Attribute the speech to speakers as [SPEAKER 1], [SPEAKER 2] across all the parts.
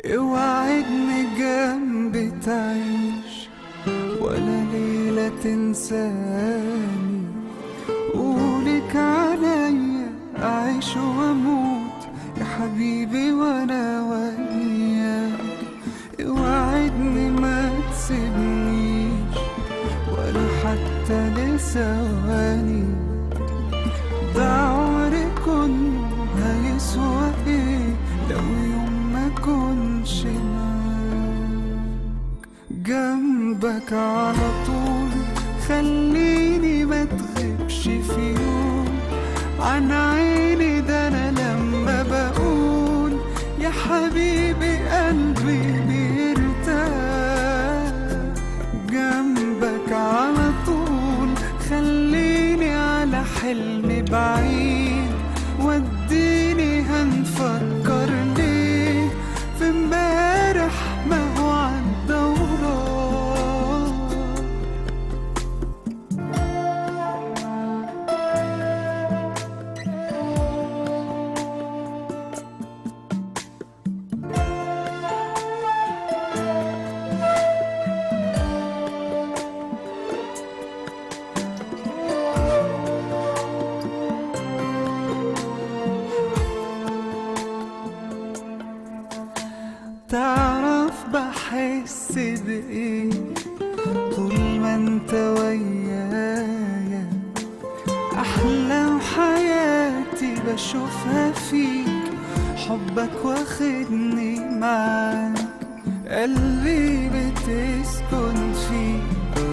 [SPEAKER 1] اوعدني جنبي تعيش ولا ليلة تنساني، قولك عليا أعيش وأموت يا حبيبي وأنا وياك. اوعدني ما تسيبنيش ولا حتى لثواني، ده عمري كله هيسوى ايه لو يوم ما كنش معاك. جنبك على طول خليني ما تغيبش في يوم عن عيني، ده انا لما بقول يا حبيبي قلبي بيرتاح. جنبك على طول خليني على حلمي بعيد، وديني هنفكر ليه في امبارح ما هو عدى وراه. تعرف بحس بإيه طول ما انت ويايا، أحلام حياتي بشوفها فيك، حبك واخدني معاك، قلبي بتسكن فيك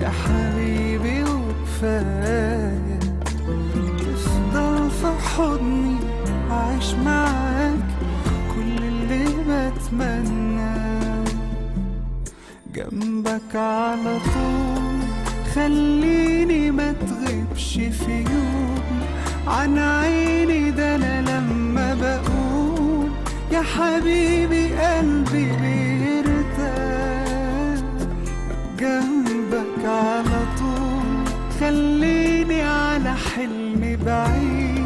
[SPEAKER 1] يا حبيبي وكفاية تفضل في حضني عايش معاك كل اللي بتمناه. جنبك على طول خليني ما تغيبش في يوم عن عيني، ده انا لما بقول يا حبيبي قلبي بيرتاح. جنبك على طول خليني على حلمي بعيد،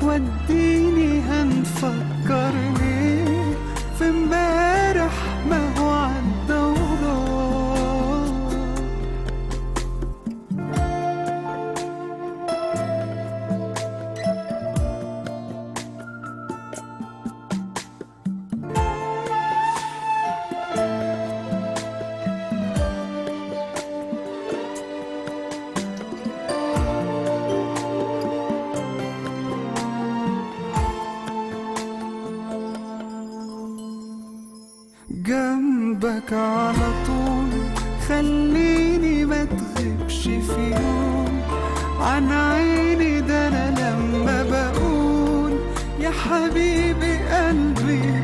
[SPEAKER 1] وديني هنفكر ليه في امبارح ما هو عدى وراه. جنبك على طول خليني ما تغيبش في يوم عن عيني، ده انا لما بقول يا حبيبي قلبي